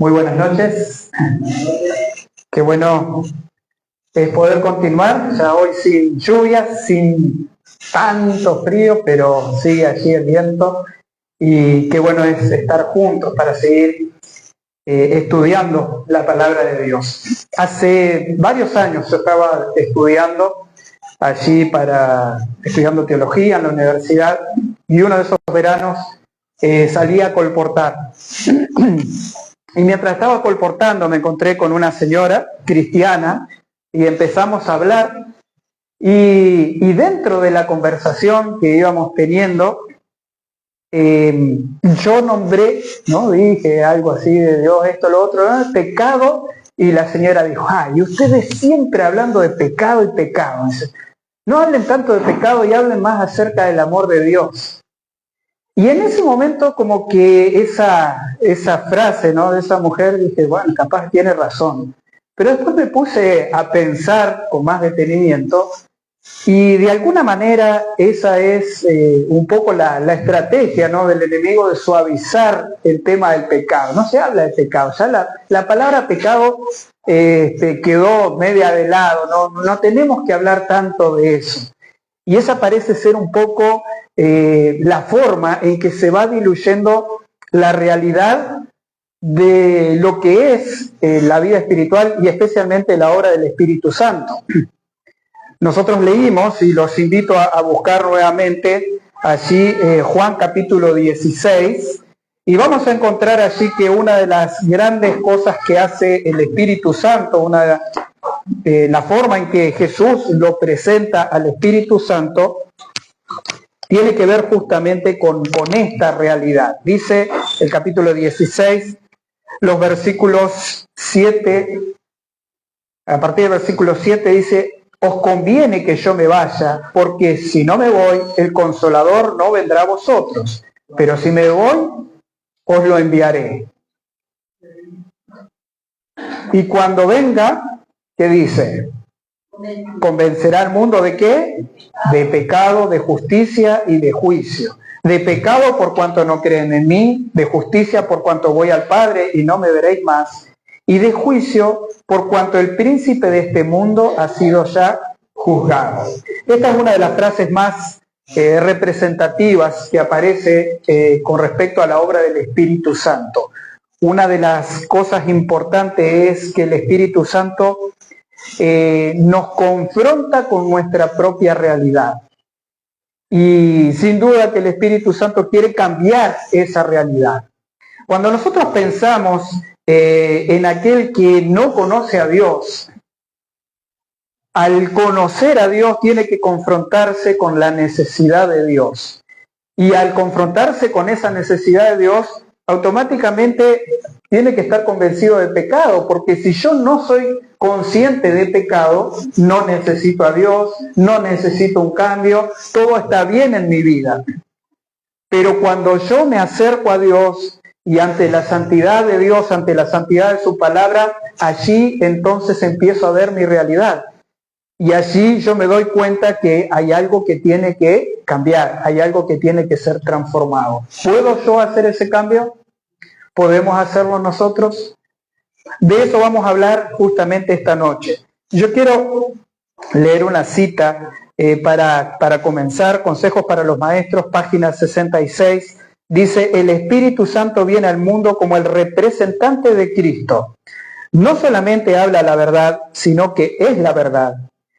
Muy buenas noches. Qué bueno es poder continuar, ya hoy sin lluvia, sin tanto frío, pero sigue allí el viento. Y qué bueno es estar juntos para seguir estudiando la palabra de Dios. Hace varios años yo estaba estudiando allí estudiando teología en la universidad, y uno de esos veranos salí a colportar. Y mientras estaba colportando me encontré con una señora cristiana y empezamos a hablar, y dentro de la conversación que íbamos teniendo, yo nombré, ¿no? Dije algo así de Dios, esto, lo otro, pecado, y la señora dijo, y ustedes siempre hablando de pecado y pecado. Dice, no hablen tanto de pecado y hablen más acerca del amor de Dios. Y en ese momento como que esa frase, ¿no?, de esa mujer, dije, bueno, capaz tiene razón. Pero después me puse a pensar con más detenimiento, y de alguna manera esa es un poco la estrategia, ¿no?, del enemigo, de suavizar el tema del pecado. No se habla de pecado, ya la palabra pecado quedó media de lado, no tenemos que hablar tanto de eso. Y esa parece ser un poco la forma en que se va diluyendo la realidad de lo que es la vida espiritual, y especialmente la obra del Espíritu Santo. Nosotros leímos, y los invito a buscar nuevamente allí Juan capítulo 16, y vamos a encontrar allí que una de las grandes cosas que hace el Espíritu Santo, la forma en que Jesús lo presenta al Espíritu Santo, tiene que ver justamente con esta realidad. Dice el capítulo 16, los versículos 7, a partir del versículo 7 dice, os conviene que yo me vaya, porque si no me voy, el Consolador no vendrá a vosotros, pero si me voy, os lo enviaré. Y cuando venga, ¿qué dice? Convencerá al mundo ¿de qué? De pecado, de justicia y de juicio. De pecado por cuanto no creen en mí, de justicia por cuanto voy al Padre y no me veréis más, y de juicio por cuanto el príncipe de este mundo ha sido ya juzgado. Esta es una de las frases más representativas que aparece con respecto a la obra del Espíritu Santo. Una de las cosas importantes es que el Espíritu Santo nos confronta con nuestra propia realidad. Y sin duda que el Espíritu Santo quiere cambiar esa realidad. Cuando nosotros pensamos en aquel que no conoce a Dios, al conocer a Dios tiene que confrontarse con la necesidad de Dios. Y al confrontarse con esa necesidad de Dios, automáticamente tiene que estar convencido de pecado, porque si yo no soy consciente de pecado, no necesito a Dios, no necesito un cambio, todo está bien en mi vida. Pero cuando yo me acerco a Dios, y ante la santidad de Dios, ante la santidad de su palabra, allí entonces empiezo a ver mi realidad. Y allí yo me doy cuenta que hay algo que tiene que cambiar, hay algo que tiene que ser transformado. ¿Puedo yo hacer ese cambio? ¿Podemos hacerlo nosotros? De eso vamos a hablar justamente esta noche. Yo quiero leer una cita para comenzar, Consejos para los Maestros, página 66. Dice, el Espíritu Santo viene al mundo como el representante de Cristo. No solamente habla la verdad, sino que es la verdad.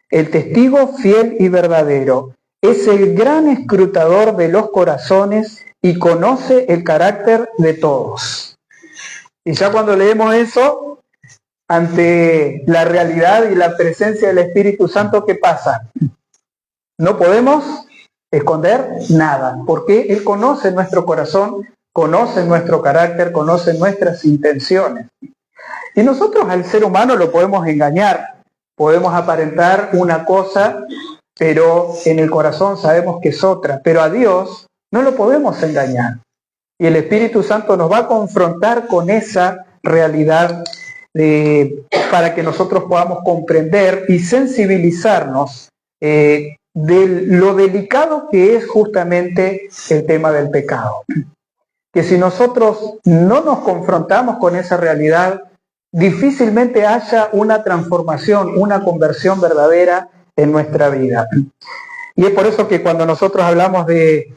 El testigo fiel y verdadero. Es el gran escrutador de los corazones y conoce el carácter de todos. Y ya cuando leemos eso, ante la realidad y la presencia del Espíritu Santo, ¿qué pasa? No podemos esconder nada, porque Él conoce nuestro corazón, conoce nuestro carácter, conoce nuestras intenciones. Y nosotros al ser humano lo podemos engañar, podemos aparentar una cosa, pero en el corazón sabemos que es otra. Pero a Dios no lo podemos engañar. Y el Espíritu Santo nos va a confrontar con esa realidad para que nosotros podamos comprender y sensibilizarnos de lo delicado que es justamente el tema del pecado. que si nosotros no nos confrontamos con esa realidad, difícilmente haya una transformación, una conversión verdadera en nuestra vida. Y es por eso que cuando nosotros hablamos de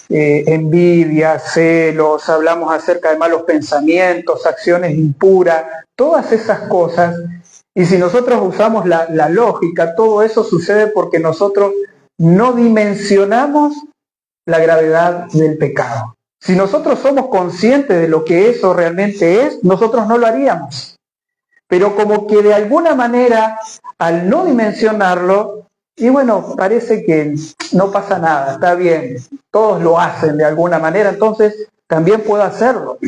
envidia, celos, hablamos acerca de malos pensamientos, acciones impuras, todas esas cosas, y si nosotros usamos la lógica, todo eso sucede porque nosotros no dimensionamos la gravedad del pecado. Si nosotros somos conscientes de lo que eso realmente es, nosotros no lo haríamos. Pero como que de alguna manera, al no dimensionarlo, y bueno, parece que no pasa nada, está bien, todos lo hacen de alguna manera, entonces también puedo hacerlo.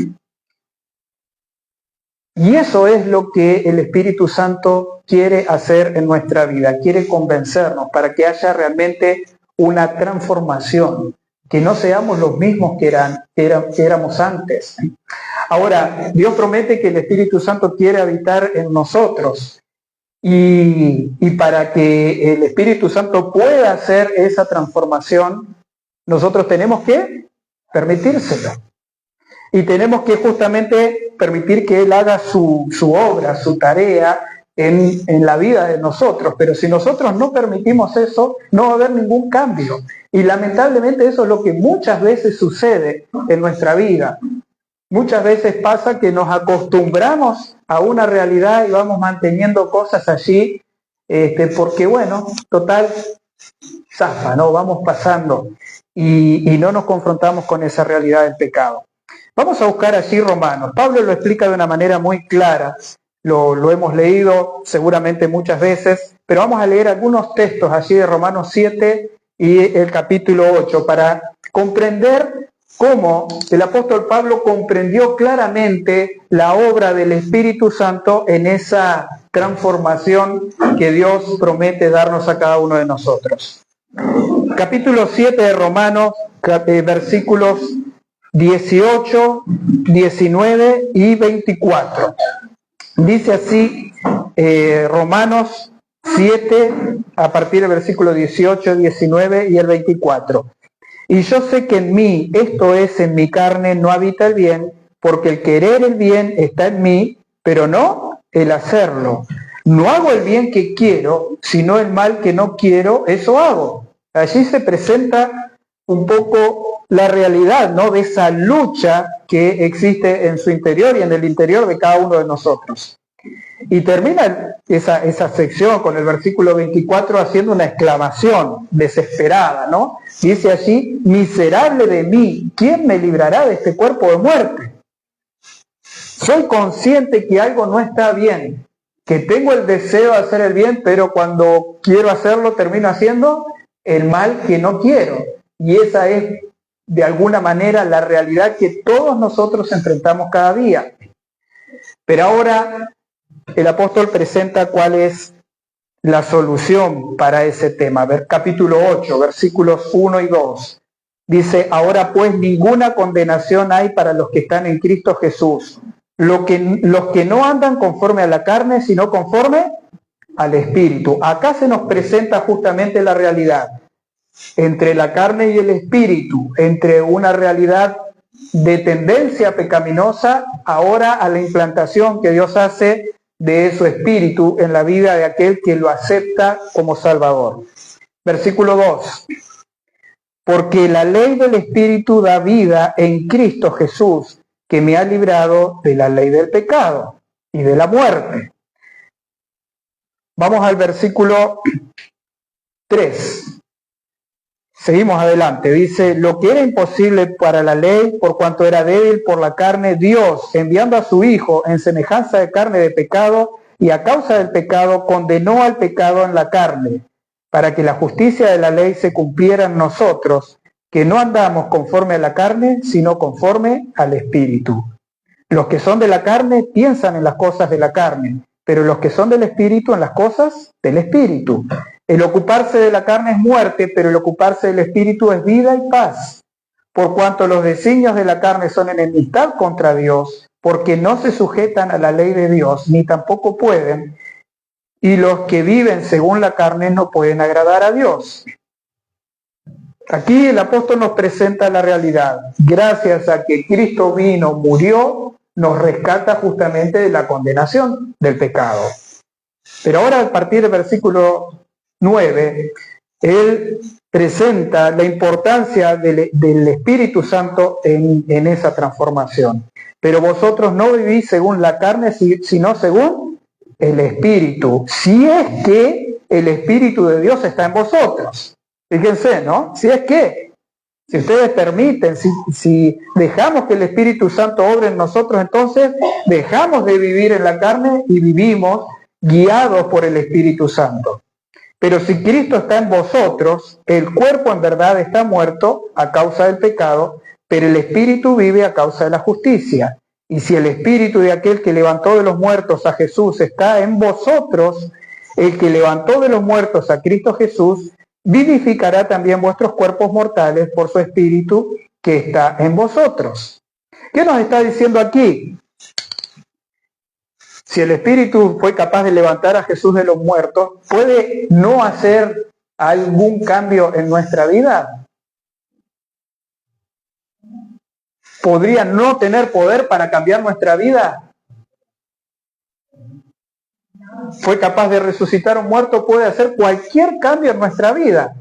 Y eso es lo que el Espíritu Santo quiere hacer en nuestra vida, quiere convencernos para que haya realmente una transformación, que no seamos los mismos que éramos antes. Ahora, Dios promete que el Espíritu Santo quiere habitar en nosotros. Y para que el Espíritu Santo pueda hacer esa transformación, nosotros tenemos que permitírselo. Y tenemos que justamente permitir que Él haga su obra, su tarea en la vida de nosotros. Pero si nosotros no permitimos eso, no va a haber ningún cambio. Y lamentablemente eso es lo que muchas veces sucede en nuestra vida. Muchas veces pasa que nos acostumbramos a una realidad y vamos manteniendo cosas allí, porque bueno, total, zafa, ¿no? Vamos pasando y no nos confrontamos con esa realidad del pecado. Vamos a buscar allí Romanos. Pablo lo explica de una manera muy clara, lo hemos leído seguramente muchas veces, pero vamos a leer algunos textos allí de Romanos 7 y el capítulo 8 para comprender cómo el apóstol Pablo comprendió claramente la obra del Espíritu Santo en esa transformación que Dios promete darnos a cada uno de nosotros. Capítulo 7 de Romanos, versículos 18, 19 y 24. Dice así Romanos 7, a partir del versículo 18, 19 y el 24. Y yo sé que en mí, esto es, en mi carne, no habita el bien, porque el querer el bien está en mí, pero no el hacerlo. No hago el bien que quiero, sino el mal que no quiero, eso hago. Allí se presenta un poco la realidad, ¿no?, de esa lucha que existe en su interior y en el interior de cada uno de nosotros. Y termina esa sección con el versículo 24 haciendo una exclamación desesperada, ¿no? Dice allí: miserable de mí, ¿quién me librará de este cuerpo de muerte? Soy consciente que algo no está bien, que tengo el deseo de hacer el bien, pero cuando quiero hacerlo termino haciendo el mal que no quiero. Y esa es, de alguna manera, la realidad que todos nosotros enfrentamos cada día. Pero ahora el apóstol presenta cuál es la solución para ese tema. Capítulo 8, versículos 1 y 2. Dice: ahora pues ninguna condenación hay para los que están en Cristo Jesús, los que no andan conforme a la carne, sino conforme al Espíritu. Acá se nos presenta justamente la realidad entre la carne y el Espíritu, entre una realidad de tendencia pecaminosa, ahora a la implantación que Dios hace de su Espíritu en la vida de aquel que lo acepta como Salvador. Versículo 2. Porque la ley del Espíritu da vida en Cristo Jesús, que me ha librado de la ley del pecado y de la muerte. Vamos al versículo 3. Seguimos adelante. Dice: lo que era imposible para la ley, por cuanto era débil por la carne, Dios, enviando a su Hijo en semejanza de carne de pecado, y a causa del pecado condenó al pecado en la carne, para que la justicia de la ley se cumpliera en nosotros, que no andamos conforme a la carne, sino conforme al Espíritu. Los que son de la carne piensan en las cosas de la carne, pero los que son del Espíritu en las cosas del Espíritu. El ocuparse de la carne es muerte, pero el ocuparse del Espíritu es vida y paz. Por cuanto los designios de la carne son enemistad contra Dios, porque no se sujetan a la ley de Dios, ni tampoco pueden, y los que viven según la carne no pueden agradar a Dios. Aquí el apóstol nos presenta la realidad. Gracias a que Cristo vino, murió, nos rescata justamente de la condenación del pecado. Pero ahora, a partir del versículo 9, él presenta la importancia del Espíritu Santo en esa transformación. Pero vosotros no vivís según la carne, sino según el Espíritu. Si es que el Espíritu de Dios está en vosotros. Fíjense, ¿no? Si ustedes permiten, si dejamos que el Espíritu Santo obre en nosotros, entonces dejamos de vivir en la carne y vivimos guiados por el Espíritu Santo. Pero si Cristo está en vosotros, el cuerpo en verdad está muerto a causa del pecado, pero el Espíritu vive a causa de la justicia. Y si el Espíritu de aquel que levantó de los muertos a Jesús está en vosotros, el que levantó de los muertos a Cristo Jesús, vivificará también vuestros cuerpos mortales por su Espíritu que está en vosotros. ¿Qué nos está diciendo aquí? Si el Espíritu fue capaz de levantar a Jesús de los muertos, ¿puede no hacer algún cambio en nuestra vida? ¿Podría no tener poder para cambiar nuestra vida? Fue capaz de resucitar a un muerto, puede hacer cualquier cambio en nuestra vida.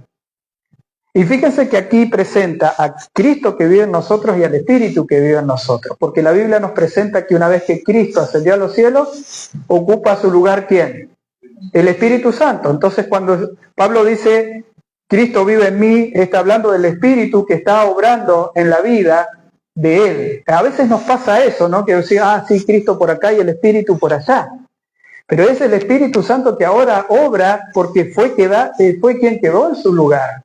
Y fíjense que aquí presenta a Cristo que vive en nosotros y al Espíritu que vive en nosotros. Porque la Biblia nos presenta que una vez que Cristo ascendió a los cielos, ocupa su lugar ¿quién? El Espíritu Santo. Entonces cuando Pablo dice, Cristo vive en mí, está hablando del Espíritu que está obrando en la vida de Él. A veces nos pasa eso, ¿no? Que decimos, sí, Cristo por acá y el Espíritu por allá. Pero es el Espíritu Santo que ahora obra porque fue quien quedó en su lugar.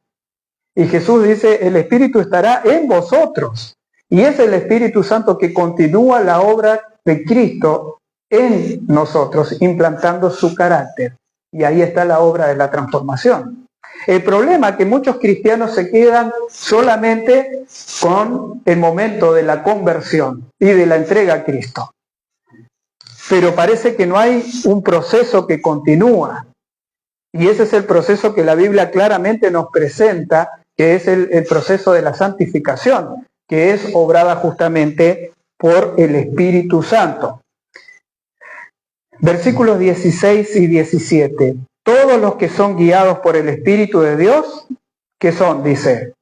Y Jesús dice, el Espíritu estará en vosotros. Y es el Espíritu Santo que continúa la obra de Cristo en nosotros, implantando su carácter. Y ahí está la obra de la transformación. El problema es que muchos cristianos se quedan solamente con el momento de la conversión y de la entrega a Cristo. Pero parece que no hay un proceso que continúa. Y ese es el proceso que la Biblia claramente nos presenta, que es el proceso de la santificación, que es obrada justamente por el Espíritu Santo. Versículos 16 y 17. Todos los que son guiados por el Espíritu de Dios, ¿qué son? Dice,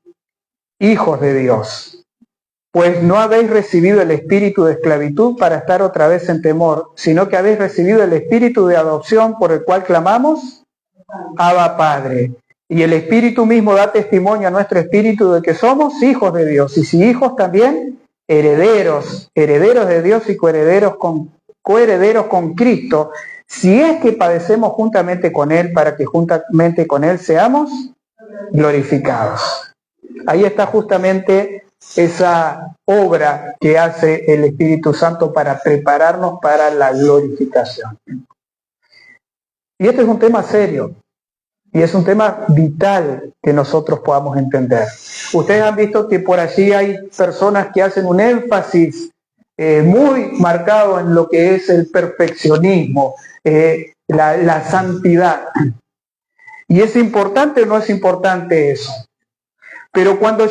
hijos de Dios. Pues no habéis recibido el espíritu de esclavitud para estar otra vez en temor, sino que habéis recibido el espíritu de adopción por el cual clamamos, Abba Padre. Y el Espíritu mismo da testimonio a nuestro espíritu de que somos hijos de Dios. Y si hijos también, herederos de Dios y coherederos con Cristo, si es que padecemos juntamente con Él, para que juntamente con Él seamos glorificados. Ahí está justamente esa obra que hace el Espíritu Santo para prepararnos para la glorificación. Y este es un tema serio. Y es un tema vital que nosotros podamos entender. Ustedes han visto que por allí hay personas que hacen un énfasis muy marcado en lo que es el perfeccionismo, la santidad. ¿Y es importante o no es importante eso? Pero cuando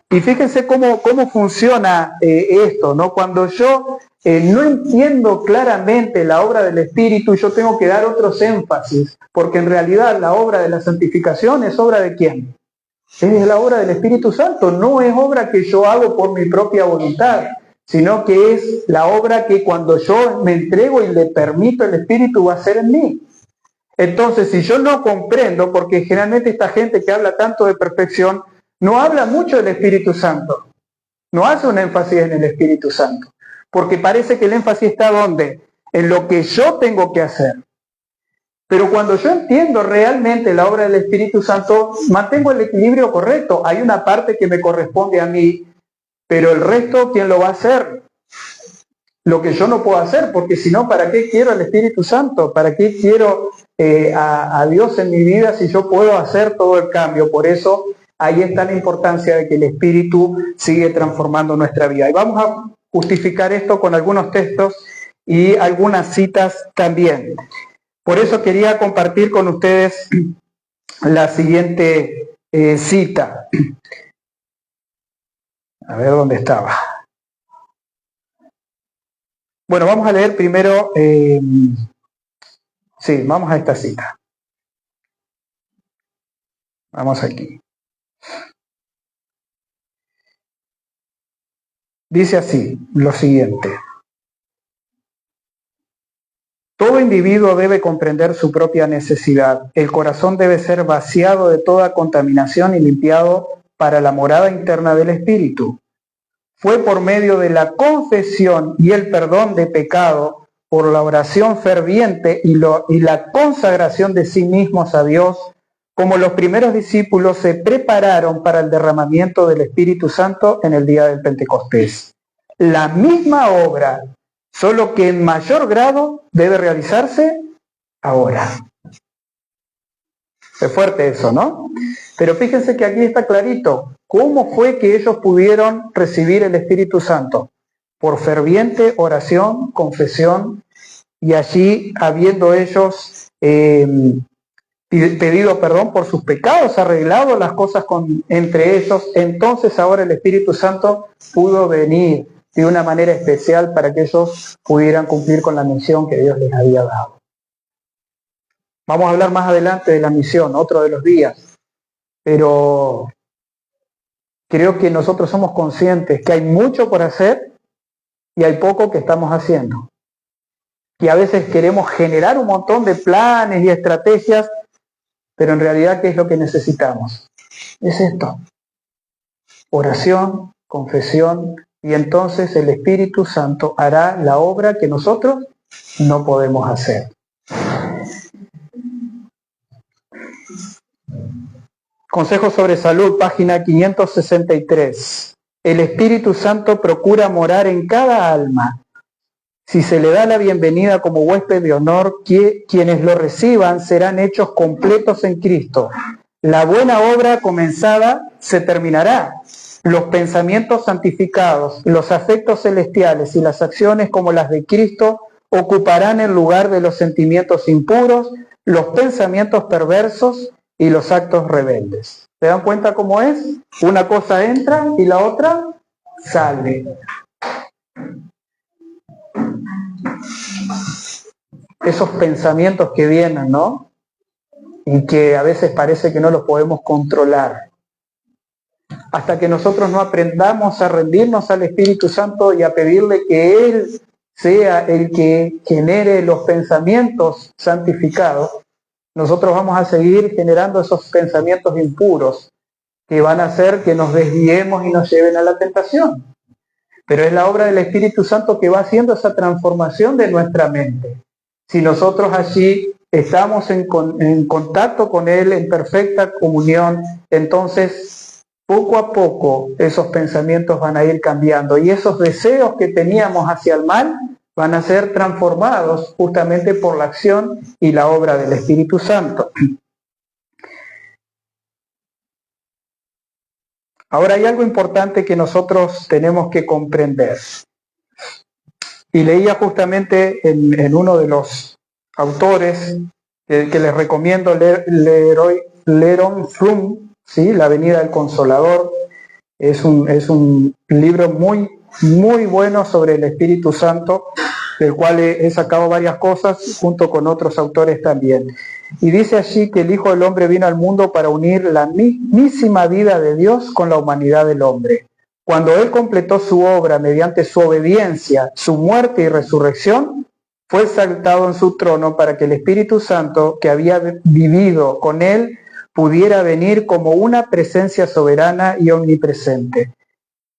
y fíjense cómo funciona esto, ¿no? Cuando yo no entiendo claramente la obra del Espíritu, yo tengo que dar otros énfasis, porque en realidad la obra de la santificación es obra de ¿quién? Es la obra del Espíritu Santo, no es obra que yo hago por mi propia voluntad, sino que es la obra que cuando yo me entrego y le permito el Espíritu va a hacer en mí. Entonces, si yo no comprendo, porque generalmente esta gente que habla tanto de perfección, no habla mucho del Espíritu Santo, no hace un énfasis en el Espíritu Santo, porque parece que el énfasis está ¿dónde? En lo que yo tengo que hacer. Pero cuando yo entiendo realmente la obra del Espíritu Santo, mantengo el equilibrio correcto. Hay una parte que me corresponde a mí, pero el resto, ¿quién lo va a hacer? Lo que yo no puedo hacer, porque si no, ¿para qué quiero el Espíritu Santo? ¿Para qué quiero a Dios en mi vida si yo puedo hacer todo el cambio? Por eso ahí está la importancia de que el Espíritu sigue transformando nuestra vida. Y vamos a justificar esto con algunos textos y algunas citas también. Por eso quería compartir con ustedes la siguiente cita. A ver dónde estaba. Bueno, vamos a leer primero, vamos a esta cita. Vamos aquí. Dice así, lo siguiente. Todo individuo debe comprender su propia necesidad. El corazón debe ser vaciado de toda contaminación y limpiado para la morada interna del espíritu. Fue por medio de la confesión y el perdón de pecado, por la oración ferviente y la consagración de sí mismos a Dios, como los primeros discípulos se prepararon para el derramamiento del Espíritu Santo en el día del Pentecostés. La misma obra, solo que en mayor grado, debe realizarse ahora. Es fuerte eso, ¿no? Pero fíjense que aquí está clarito. ¿Cómo fue que ellos pudieron recibir el Espíritu Santo? Por ferviente oración, confesión, y allí habiendo ellos pedido perdón por sus pecados, arreglado las cosas entre ellos, entonces ahora el Espíritu Santo pudo venir de una manera especial para que ellos pudieran cumplir con la misión que Dios les había dado. Vamos a hablar más adelante de la misión, otro de los días, pero creo que nosotros somos conscientes que hay mucho por hacer y hay poco que estamos haciendo. Y a veces queremos generar un montón de planes y estrategias, pero en realidad, ¿qué es lo que necesitamos? Es esto: oración, confesión, y entonces el Espíritu Santo hará la obra que nosotros no podemos hacer. Consejo sobre salud, página 563. El Espíritu Santo procura morar en cada alma. Si se le da la bienvenida como huésped de honor, quienes lo reciban serán hechos completos en Cristo. La buena obra comenzada se terminará. Los pensamientos santificados, los afectos celestiales y las acciones como las de Cristo ocuparán el lugar de los sentimientos impuros, los pensamientos perversos y los actos rebeldes. ¿Se dan cuenta cómo es? Una cosa entra y la otra sale. Esos pensamientos que vienen, ¿no? Y que a veces parece que no los podemos controlar. Hasta que nosotros no aprendamos a rendirnos al Espíritu Santo y a pedirle que Él sea el que genere los pensamientos santificados, nosotros vamos a seguir generando esos pensamientos impuros que van a hacer que nos desviemos y nos lleven a la tentación. Pero es la obra del Espíritu Santo que va haciendo esa transformación de nuestra mente. Si nosotros allí estamos en contacto con Él, en perfecta comunión, entonces poco a poco esos pensamientos van a ir cambiando y esos deseos que teníamos hacia el mal van a ser transformados justamente por la acción y la obra del Espíritu Santo. Ahora hay algo importante que nosotros tenemos que comprender. Y leía justamente en uno de los autores que les recomiendo Leron Frum, ¿sí? La Venida del Consolador. Es un libro muy, muy bueno sobre el Espíritu Santo, del cual he sacado varias cosas junto con otros autores también. Y dice allí que el Hijo del Hombre vino al mundo para unir la mismísima vida de Dios con la humanidad del hombre. Cuando Él completó su obra mediante su obediencia, su muerte y resurrección, fue exaltado en su trono para que el Espíritu Santo, que había vivido con Él, pudiera venir como una presencia soberana y omnipresente.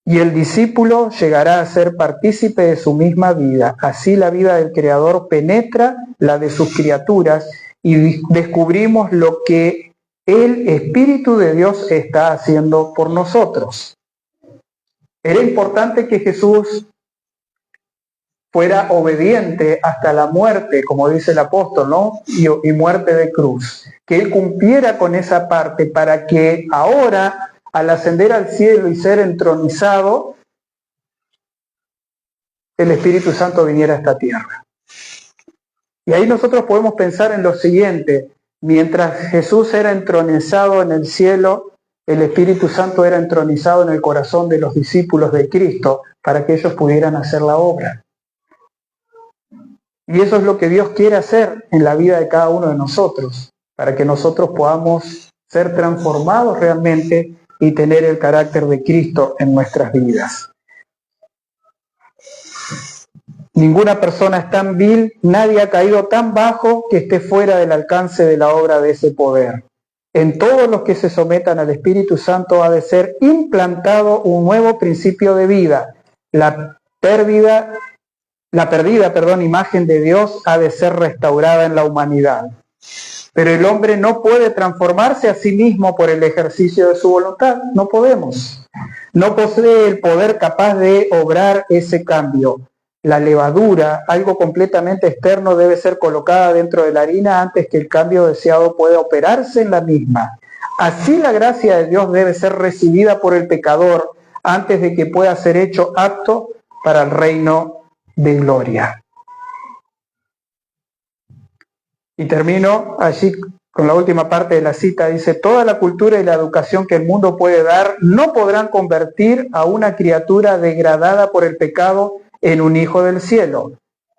Y el discípulo llegará a ser partícipe de su misma vida. Así la vida del Creador penetra la de sus criaturas y descubrimos lo que el Espíritu de Dios está haciendo por nosotros. Era importante que Jesús fuera obediente hasta la muerte, como dice el apóstol, ¿no? Y muerte de cruz. Que Él cumpliera con esa parte para que ahora, al ascender al cielo y ser entronizado, el Espíritu Santo viniera a esta tierra. Y ahí nosotros podemos pensar en lo siguiente: mientras Jesús era entronizado en el cielo, el Espíritu Santo era entronizado en el corazón de los discípulos de Cristo para que ellos pudieran hacer la obra. Y eso es lo que Dios quiere hacer en la vida de cada uno de nosotros, para que nosotros podamos ser transformados realmente y tener el carácter de Cristo en nuestras vidas. Ninguna persona es tan vil, nadie ha caído tan bajo que esté fuera del alcance de la obra de ese poder. En todos los que se sometan al Espíritu Santo ha de ser implantado un nuevo principio de vida. La perdida, imagen de Dios ha de ser restaurada en la humanidad. Pero el hombre no puede transformarse a sí mismo por el ejercicio de su voluntad. No podemos. No posee el poder capaz de obrar ese cambio. La levadura, algo completamente externo, debe ser colocada dentro de la harina antes que el cambio deseado pueda operarse en la misma. Así la gracia de Dios debe ser recibida por el pecador antes de que pueda ser hecho apto para el reino de gloria. Y termino allí con la última parte de la cita. Dice, toda la cultura y la educación que el mundo puede dar no podrán convertir a una criatura degradada por el pecado en un hijo del cielo.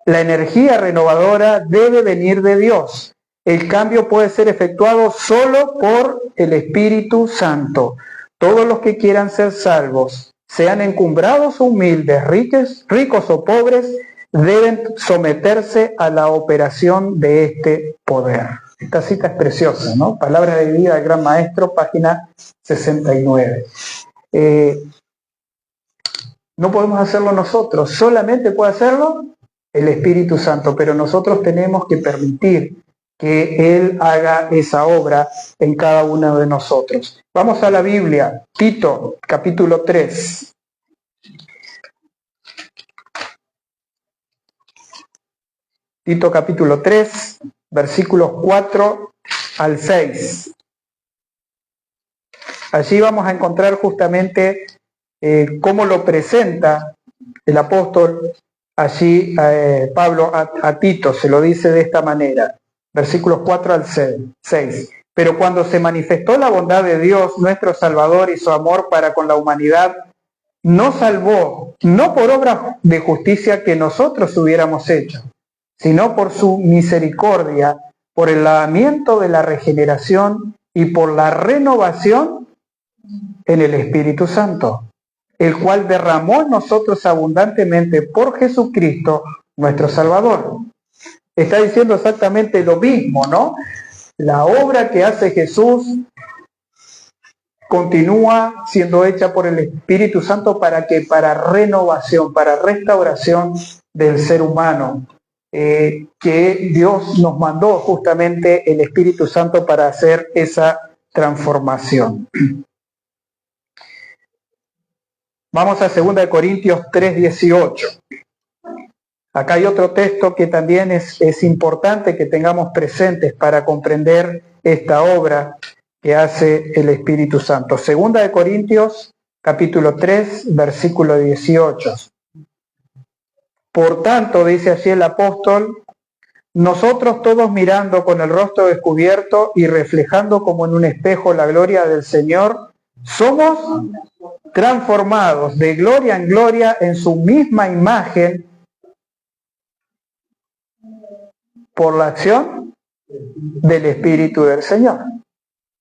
La energía renovadora debe venir de Dios. El cambio puede ser efectuado solo por el Espíritu Santo. Todos los que quieran ser salvos, sean encumbrados o humildes, ricos o pobres, deben someterse a la operación de este poder. Esta cita es preciosa, ¿no? Palabra de vida del Gran Maestro, página 69. No podemos hacerlo nosotros, solamente puede hacerlo el Espíritu Santo, pero nosotros tenemos que permitir que Él haga esa obra en cada uno de nosotros. Vamos a la Biblia, Tito, capítulo 3. Tito capítulo 3, versículos 4 al 6. Allí vamos a encontrar justamente cómo lo presenta el apóstol allí Pablo a Tito, se lo dice de esta manera, versículos 4 al 6. Pero cuando se manifestó la bondad de Dios, nuestro Salvador, y su amor para con la humanidad, nos salvó, no por obras de justicia que nosotros hubiéramos hecho, sino por su misericordia, por el lavamiento de la regeneración y por la renovación en el Espíritu Santo, el cual derramó en nosotros abundantemente por Jesucristo, nuestro Salvador. Está diciendo exactamente lo mismo, ¿no? La obra que hace Jesús continúa siendo hecha por el Espíritu Santo para renovación, para restauración del ser humano. Que Dios nos mandó justamente el Espíritu Santo para hacer esa transformación. Vamos a 2 Corintios 3:18. Acá hay otro texto que también es importante que tengamos presentes para comprender esta obra que hace el Espíritu Santo. 2 Corintios capítulo 3, versículo 18. Por tanto, dice allí el apóstol, nosotros todos mirando con el rostro descubierto y reflejando como en un espejo la gloria del Señor, somos transformados de gloria en gloria en su misma imagen por la acción del Espíritu del Señor.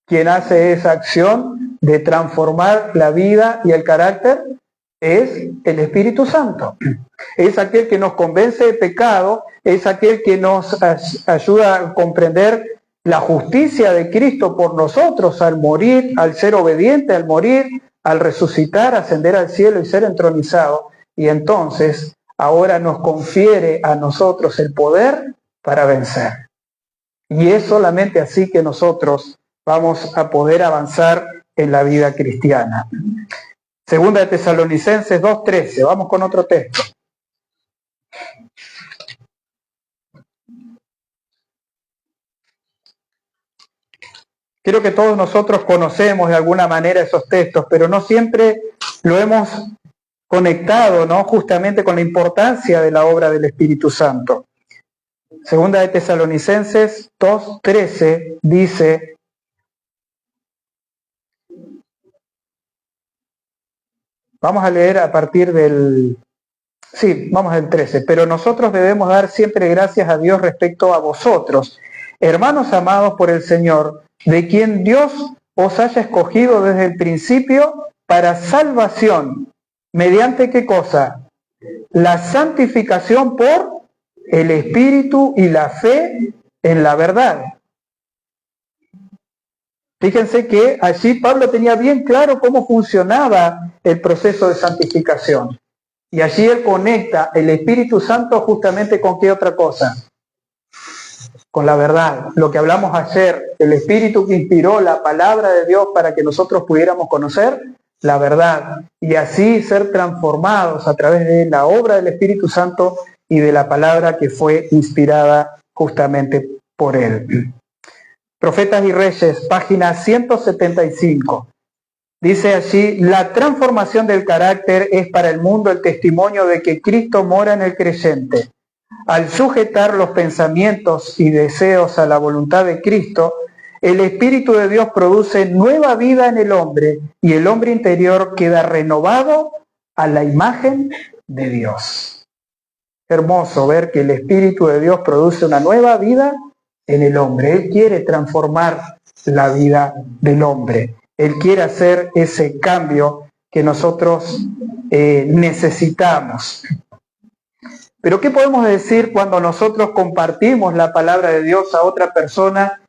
Quien hace esa acción de transformar la vida y el carácter es el Espíritu Santo. Es aquel que nos convence de pecado, es aquel que nos ayuda a comprender la justicia de Cristo por nosotros al morir, al ser obediente, al morir, al resucitar, ascender al cielo y ser entronizado. Y entonces ahora nos confiere a nosotros el poder para vencer. Y es solamente así que nosotros vamos a poder avanzar en la vida cristiana. 2 Tesalonicenses 2:13. Vamos con otro texto. Creo que todos nosotros conocemos de alguna manera esos textos, pero no siempre lo hemos conectado, ¿no? Justamente con la importancia de la obra del Espíritu Santo. 2 Tesalonicenses 2:13 dice: Vamos a leer a partir del... Sí, vamos al 13. Pero nosotros debemos dar siempre gracias a Dios respecto a vosotros, hermanos amados por el Señor, de quien Dios os haya escogido desde el principio para salvación. ¿Mediante qué cosa? La santificación por el Espíritu y la fe en la verdad. Fíjense que allí Pablo tenía bien claro cómo funcionaba el proceso de santificación. Y allí él conecta el Espíritu Santo justamente con qué otra cosa. Con la verdad. Lo que hablamos ayer, el Espíritu que inspiró la palabra de Dios para que nosotros pudiéramos conocer la verdad. Y así ser transformados a través de la obra del Espíritu Santo y de la palabra que fue inspirada justamente por él. Profetas y Reyes, página 175. Dice allí, la transformación del carácter es para el mundo el testimonio de que Cristo mora en el creyente. Al sujetar los pensamientos y deseos a la voluntad de Cristo, el Espíritu de Dios produce nueva vida en el hombre y el hombre interior queda renovado a la imagen de Dios. Hermoso ver que el Espíritu de Dios produce una nueva vida en el hombre. Él quiere transformar la vida del hombre. Él quiere hacer ese cambio que nosotros necesitamos. Pero ¿qué podemos decir cuando nosotros compartimos la palabra de Dios a otra persona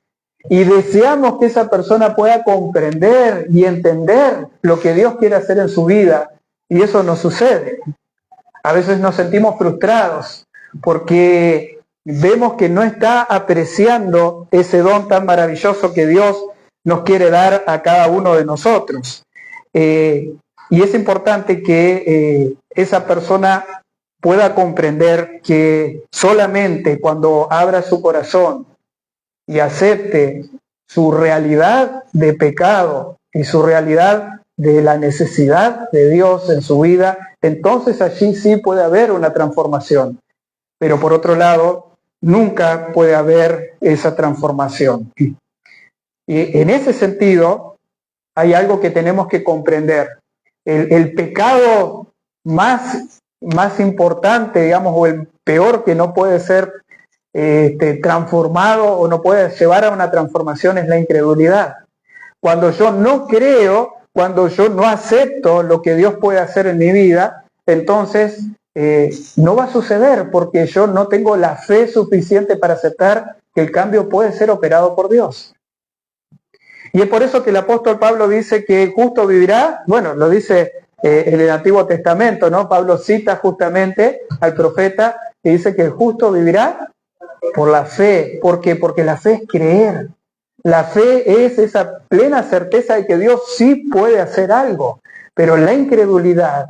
y deseamos que esa persona pueda comprender y entender lo que Dios quiere hacer en su vida? Y eso no sucede. A veces nos sentimos frustrados porque vemos que no está apreciando ese don tan maravilloso que Dios nos quiere dar a cada uno de nosotros. Y es importante que esa persona pueda comprender que solamente cuando abra su corazón y acepte su realidad de pecado y su realidad de la necesidad de Dios en su vida, entonces allí sí puede haber una transformación. Pero por otro lado, nunca puede haber esa transformación. Y en ese sentido, hay algo que tenemos que comprender. El pecado más importante, digamos, o el peor que no puede ser transformado o no puede llevar a una transformación es la incredulidad. Cuando yo no creo, cuando yo no acepto lo que Dios puede hacer en mi vida, entonces no va a suceder porque yo no tengo la fe suficiente para aceptar que el cambio puede ser operado por Dios. Y es por eso que el apóstol Pablo dice que el justo vivirá, bueno, lo dice en el Antiguo Testamento, ¿no? Pablo cita justamente al profeta que dice que el justo vivirá por la fe. ¿Por qué? Porque la fe es creer. La fe es esa plena certeza de que Dios sí puede hacer algo, pero la incredulidad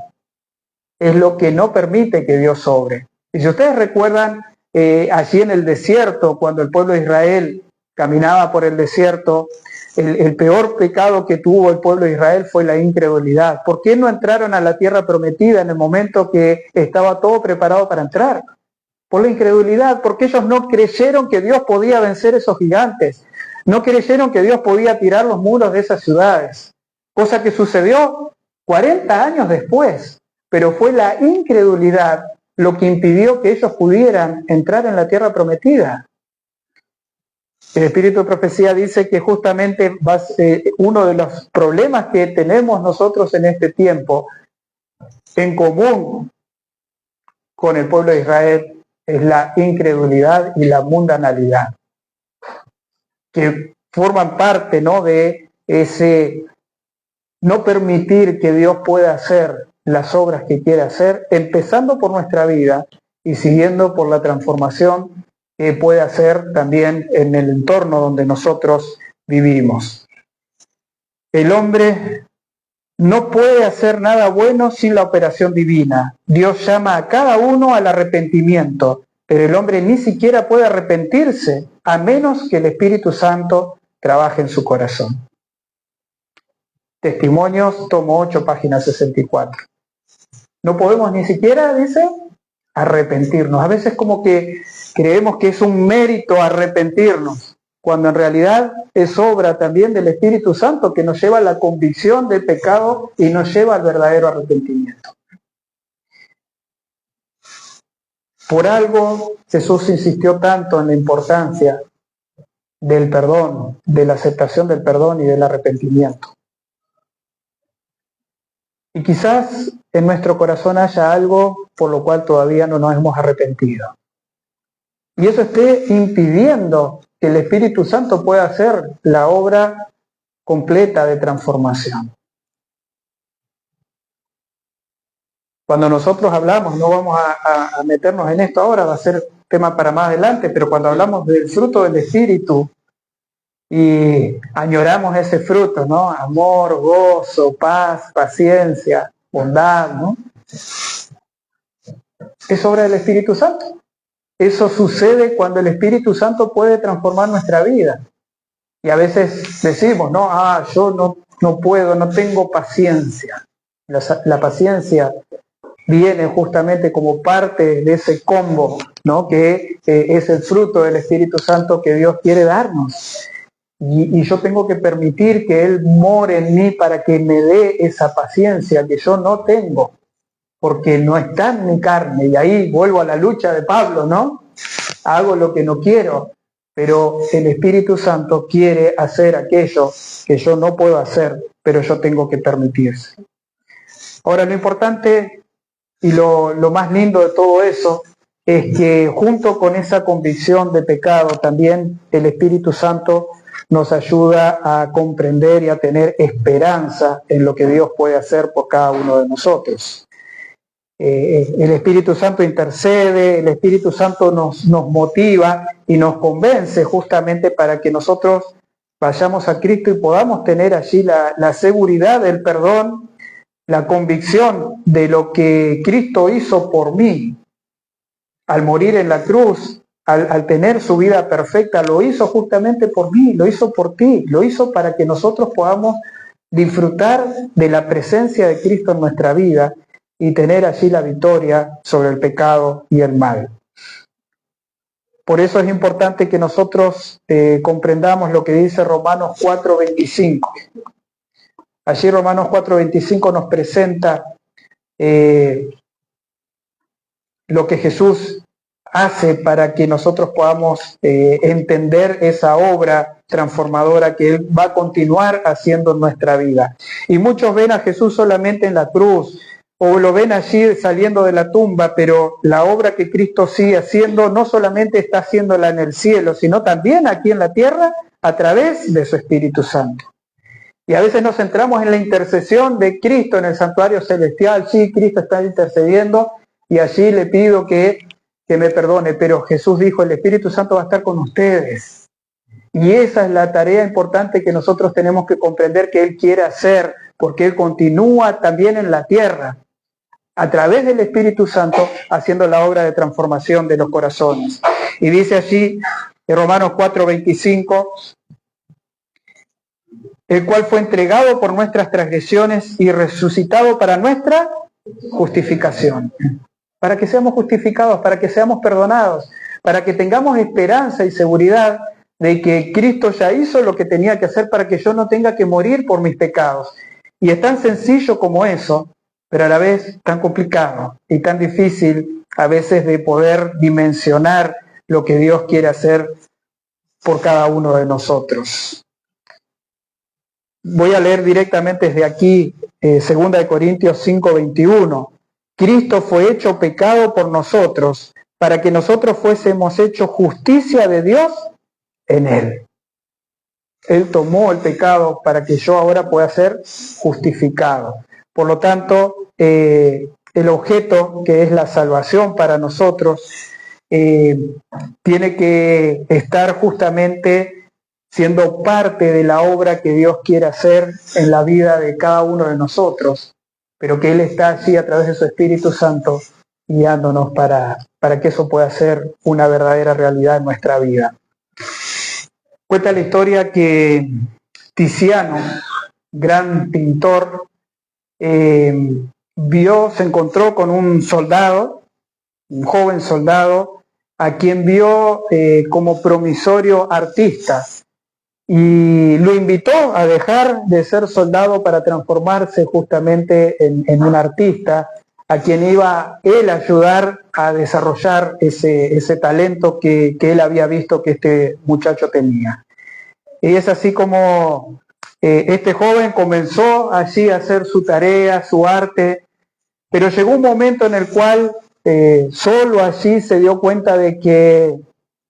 es lo que no permite que Dios obre. Y si ustedes recuerdan, allí en el desierto, cuando el pueblo de Israel caminaba por el desierto, el peor pecado que tuvo el pueblo de Israel fue la incredulidad. ¿Por qué no entraron a la tierra prometida en el momento que estaba todo preparado para entrar? Por la incredulidad, porque ellos no creyeron que Dios podía vencer esos gigantes. No creyeron que Dios podía tirar los muros de esas ciudades. Cosa que sucedió 40 años después. Pero fue la incredulidad lo que impidió que ellos pudieran entrar en la tierra prometida. El Espíritu de Profecía dice que justamente uno de los problemas que tenemos nosotros en este tiempo en común con el pueblo de Israel es la incredulidad y la mundanalidad, que forman parte, ¿no?, de ese no permitir que Dios pueda hacer las obras que quiere hacer, empezando por nuestra vida y siguiendo por la transformación que puede hacer también en el entorno donde nosotros vivimos. El hombre no puede hacer nada bueno sin la operación divina. Dios llama a cada uno al arrepentimiento, pero el hombre ni siquiera puede arrepentirse a menos que el Espíritu Santo trabaje en su corazón. Testimonios, tomo 8, página 64. No podemos ni siquiera, dice, arrepentirnos. A veces como que creemos que es un mérito arrepentirnos, cuando en realidad es obra también del Espíritu Santo que nos lleva a la convicción del pecado y nos lleva al verdadero arrepentimiento. Por algo Jesús insistió tanto en la importancia del perdón, de la aceptación del perdón y del arrepentimiento. Y quizás en nuestro corazón haya algo por lo cual todavía no nos hemos arrepentido. Y eso esté impidiendo que el Espíritu Santo pueda hacer la obra completa de transformación. Cuando nosotros hablamos, no vamos a meternos en esto ahora, va a ser tema para más adelante, pero cuando hablamos del fruto del Espíritu y añoramos ese fruto, ¿no? Amor, gozo, paz, paciencia, bondad, ¿no? Es obra del Espíritu Santo. Eso sucede cuando el Espíritu Santo puede transformar nuestra vida. Y a veces decimos, no, yo no puedo, no tengo paciencia. La paciencia viene justamente como parte de ese combo, ¿no? Que es el fruto del Espíritu Santo que Dios quiere darnos. Y yo tengo que permitir que Él more en mí para que me dé esa paciencia que yo no tengo, porque no está en mi carne. Y ahí vuelvo a la lucha de Pablo, ¿no? Hago lo que no quiero, pero el Espíritu Santo quiere hacer aquello que yo no puedo hacer, pero yo tengo que permitirse. Ahora, lo importante y lo más lindo de todo eso es que junto con esa convicción de pecado, también el Espíritu Santo nos ayuda a comprender y a tener esperanza en lo que Dios puede hacer por cada uno de nosotros. El Espíritu Santo intercede, el Espíritu Santo nos motiva y nos convence justamente para que nosotros vayamos a Cristo y podamos tener allí la seguridad del perdón, la convicción de lo que Cristo hizo por mí. Al morir en la cruz, al tener su vida perfecta, lo hizo justamente por mí, lo hizo por ti, lo hizo para que nosotros podamos disfrutar de la presencia de Cristo en nuestra vida y tener allí la victoria sobre el pecado y el mal. Por eso es importante que nosotros comprendamos lo que dice Romanos 4:25. Allí Romanos 4:25 nos presenta lo que Jesús hace para que nosotros podamos entender esa obra transformadora que Él va a continuar haciendo en nuestra vida. Y muchos ven a Jesús solamente en la cruz, o lo ven allí saliendo de la tumba, pero la obra que Cristo sigue haciendo no solamente está haciéndola en el cielo, sino también aquí en la tierra a través de su Espíritu Santo. Y a veces nos centramos en la intercesión de Cristo en el santuario celestial. Sí, Cristo está intercediendo y allí le pido que me perdone, pero Jesús dijo, el Espíritu Santo va a estar con ustedes. Y esa es la tarea importante que nosotros tenemos que comprender que Él quiere hacer, porque Él continúa también en la tierra, a través del Espíritu Santo, haciendo la obra de transformación de los corazones. Y dice allí, en Romanos 4:25, el cual fue entregado por nuestras transgresiones y resucitado para nuestra justificación. Para que seamos justificados, para que seamos perdonados, para que tengamos esperanza y seguridad de que Cristo ya hizo lo que tenía que hacer para que yo no tenga que morir por mis pecados. Y es tan sencillo como eso, pero a la vez tan complicado y tan difícil a veces de poder dimensionar lo que Dios quiere hacer por cada uno de nosotros. Voy a leer directamente desde aquí, 2 Corintios 5:21. Cristo fue hecho pecado por nosotros, para que nosotros fuésemos hechos justicia de Dios en Él. Él tomó el pecado para que yo ahora pueda ser justificado. Por lo tanto, el objeto que es la salvación para nosotros tiene que estar justamente siendo parte de la obra que Dios quiere hacer en la vida de cada uno de nosotros, pero que Él está allí a través de su Espíritu Santo guiándonos para que eso pueda ser una verdadera realidad en nuestra vida. Cuenta la historia que Tiziano, gran pintor, se encontró con un soldado, un joven soldado, a quien vio como promisorio artista. y lo invitó a dejar de ser soldado para transformarse justamente en un artista, a quien iba él a ayudar a desarrollar ese talento que él había visto que este muchacho tenía. Y es así como este joven comenzó allí a hacer su tarea, su arte, pero llegó un momento en el cual solo allí se dio cuenta de que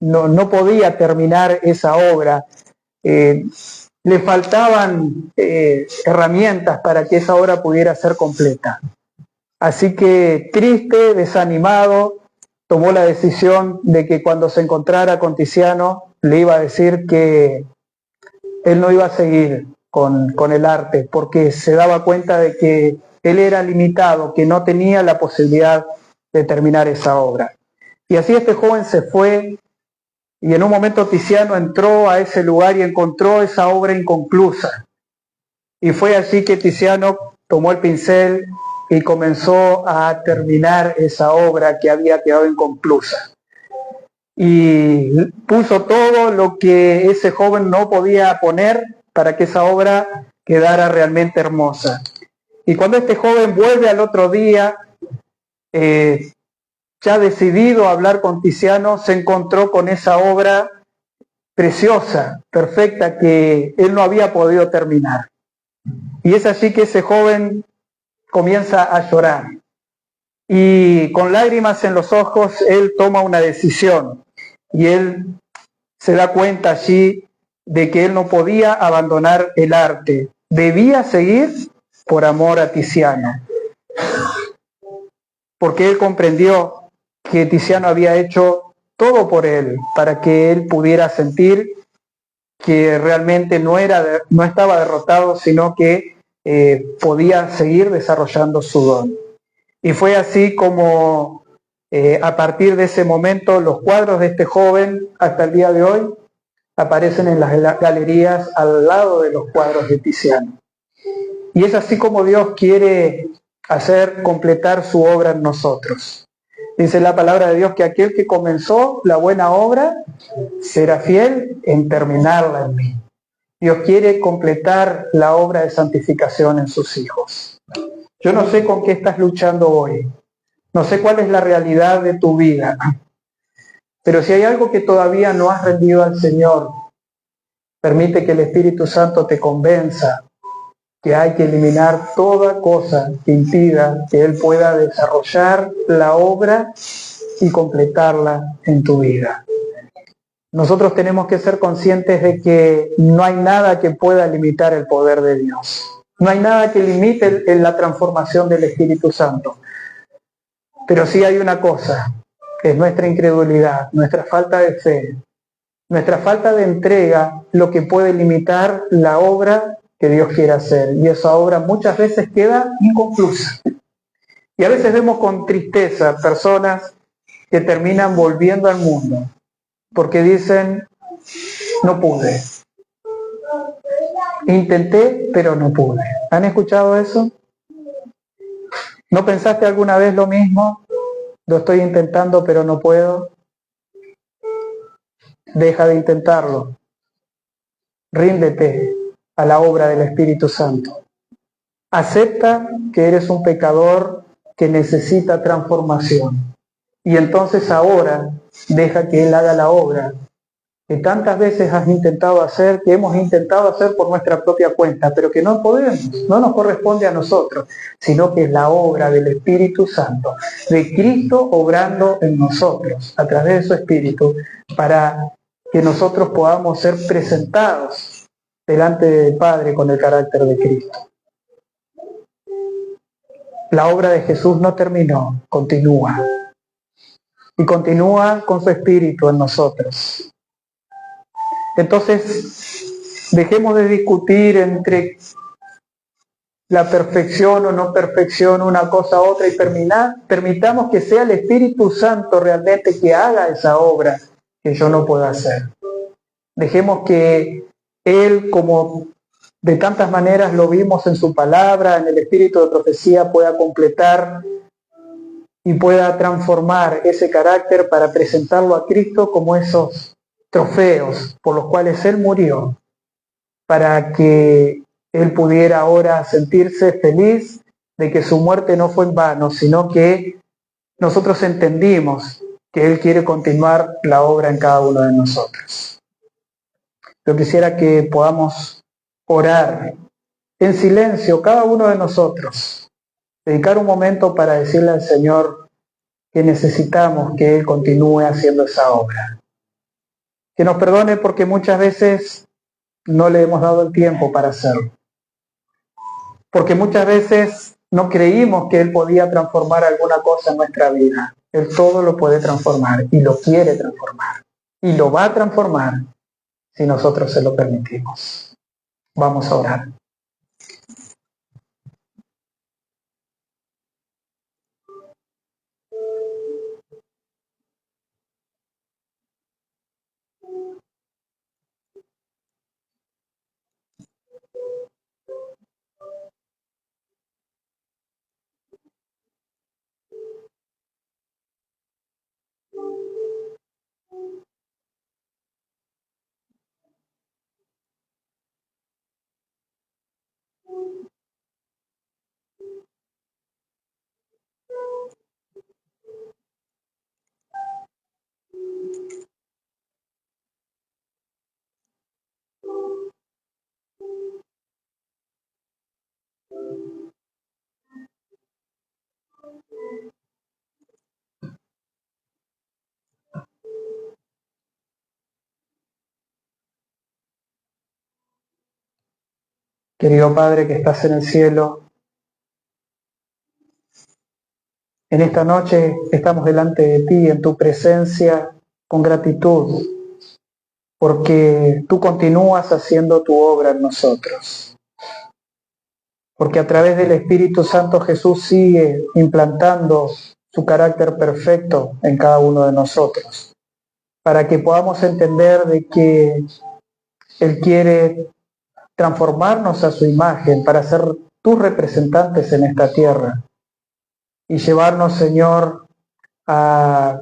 no podía terminar esa obra. Le faltaban herramientas para que esa obra pudiera ser completa. Así que triste, desanimado, tomó la decisión de que cuando se encontrara con Tiziano le iba a decir que él no iba a seguir con el arte, porque se daba cuenta de que él era limitado, que no tenía la posibilidad de terminar esa obra. Y así este joven se fue, y en un momento Tiziano entró a ese lugar y encontró esa obra inconclusa. Y fue así que Tiziano tomó el pincel y comenzó a terminar esa obra que había quedado inconclusa. Y puso todo lo que ese joven no podía poner para que esa obra quedara realmente hermosa. Y cuando este joven vuelve al otro día, ya decidido a hablar con Tiziano, se encontró con esa obra preciosa, perfecta, que él no había podido terminar. Y es así que ese joven comienza a llorar. Y con lágrimas en los ojos, él toma una decisión. Y él se da cuenta allí de que él no podía abandonar el arte. Debía seguir por amor a Tiziano. Porque él comprendió que Tiziano había hecho todo por él, para que él pudiera sentir que realmente no estaba derrotado, sino que podía seguir desarrollando su don. Y fue así como a partir de ese momento los cuadros de este joven hasta el día de hoy aparecen en las galerías al lado de los cuadros de Tiziano. Y es así como Dios quiere hacer completar su obra en nosotros. Dice la palabra de Dios que aquel que comenzó la buena obra será fiel en terminarla en mí. Dios quiere completar la obra de santificación en sus hijos. Yo no sé con qué estás luchando hoy. No sé cuál es la realidad de tu vida. Pero si hay algo que todavía no has rendido al Señor, permite que el Espíritu Santo te convenza que hay que eliminar toda cosa que impida que Él pueda desarrollar la obra y completarla en tu vida. Nosotros tenemos que ser conscientes de que no hay nada que pueda limitar el poder de Dios. No hay nada que limite la transformación del Espíritu Santo. Pero sí hay una cosa, que es nuestra incredulidad, nuestra falta de fe, nuestra falta de entrega, lo que puede limitar la obra que Dios quiere hacer. Y esa obra muchas veces queda inconclusa. Y a veces vemos con tristeza personas que terminan volviendo al mundo porque dicen, no pude. Intenté, pero no pude. ¿Han escuchado eso? ¿No pensaste alguna vez lo mismo? Lo estoy intentando, pero no puedo. Deja de intentarlo. Ríndete a la obra del Espíritu Santo. Acepta que eres un pecador que necesita transformación. Y entonces ahora deja que Él haga la obra que tantas veces has intentado hacer, que hemos intentado hacer por nuestra propia cuenta, pero que no podemos, no nos corresponde a nosotros, sino que es la obra del Espíritu Santo, de Cristo obrando en nosotros, a través de su Espíritu, para que nosotros podamos ser presentados delante del Padre con el carácter de Cristo. La obra de Jesús no terminó, continúa. Y continúa con su Espíritu en nosotros. Entonces, dejemos de discutir entre la perfección o no perfección, una cosa u otra, y permitamos que sea el Espíritu Santo realmente que haga esa obra que yo no puedo hacer. Dejemos que Él, como de tantas maneras lo vimos en su palabra, en el espíritu de profecía, pueda completar y pueda transformar ese carácter para presentarlo a Cristo como esos trofeos por los cuales Él murió para que Él pudiera ahora sentirse feliz de que su muerte no fue en vano, sino que nosotros entendimos que Él quiere continuar la obra en cada uno de nosotros. Yo quisiera que podamos orar en silencio, cada uno de nosotros, dedicar un momento para decirle al Señor que necesitamos que Él continúe haciendo esa obra. Que nos perdone porque muchas veces no le hemos dado el tiempo para hacerlo. Porque muchas veces no creímos que Él podía transformar alguna cosa en nuestra vida. Él todo lo puede transformar y lo quiere transformar. Y lo va a transformar si nosotros se lo permitimos. Vamos a orar. Querido Padre que estás en el cielo, en esta noche estamos delante de ti, en tu presencia, con gratitud, porque tú continúas haciendo tu obra en nosotros. Porque a través del Espíritu Santo Jesús sigue implantando su carácter perfecto en cada uno de nosotros, para que podamos entender de que Él quiere transformarnos a su imagen para ser tus representantes en esta tierra y llevarnos, Señor, a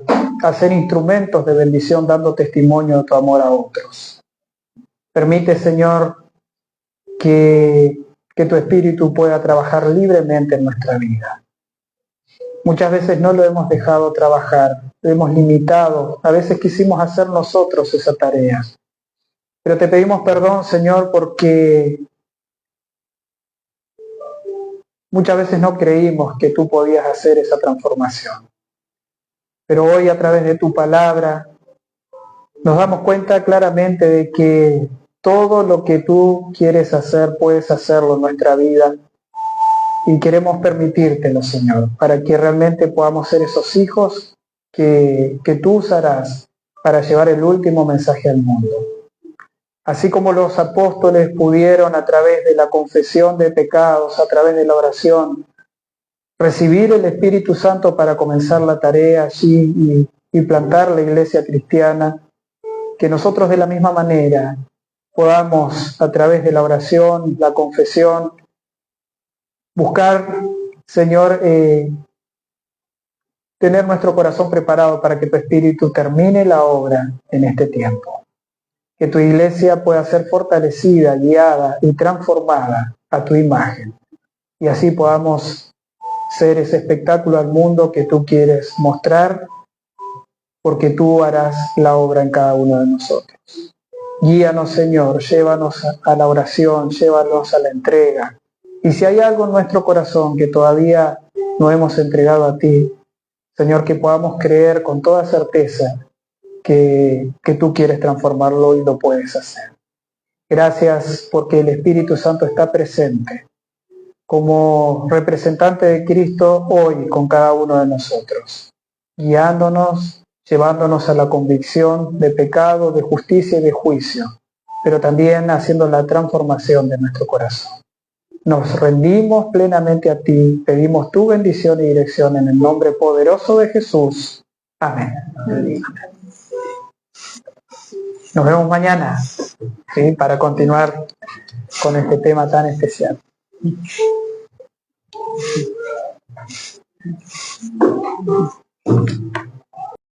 ser instrumentos de bendición dando testimonio de tu amor a otros. Permite, Señor, que tu Espíritu pueda trabajar libremente en nuestra vida. Muchas veces no lo hemos dejado trabajar, lo hemos limitado, a veces quisimos hacer nosotros esa tarea. Pero te pedimos perdón, Señor, porque muchas veces no creímos que tú podías hacer esa transformación. Pero hoy, a través de tu palabra, nos damos cuenta claramente de que todo lo que tú quieres hacer, puedes hacerlo en nuestra vida. Y queremos permitírtelo, Señor, para que realmente podamos ser esos hijos que tú usarás para llevar el último mensaje al mundo. Así como los apóstoles pudieron a través de la confesión de pecados, a través de la oración, recibir el Espíritu Santo para comenzar la tarea allí y plantar la iglesia cristiana, que nosotros de la misma manera podamos a través de la oración, la confesión, buscar, Señor, tener nuestro corazón preparado para que tu Espíritu termine la obra en este tiempo. Que tu iglesia pueda ser fortalecida, guiada y transformada a tu imagen. Y así podamos ser ese espectáculo al mundo que tú quieres mostrar, porque tú harás la obra en cada uno de nosotros. Guíanos, Señor, llévanos a la oración, llévanos a la entrega. Y si hay algo en nuestro corazón que todavía no hemos entregado a ti, Señor, que podamos creer con toda certeza que tú quieres transformarlo y lo puedes hacer. Gracias porque el Espíritu Santo está presente como representante de Cristo hoy con cada uno de nosotros, guiándonos, llevándonos a la convicción de pecado, de justicia y de juicio, pero también haciendo la transformación de nuestro corazón. Nos rendimos plenamente a ti, pedimos tu bendición y dirección en el nombre poderoso de Jesús. Amén. Nos vemos mañana, ¿sí?, para continuar con este tema tan especial.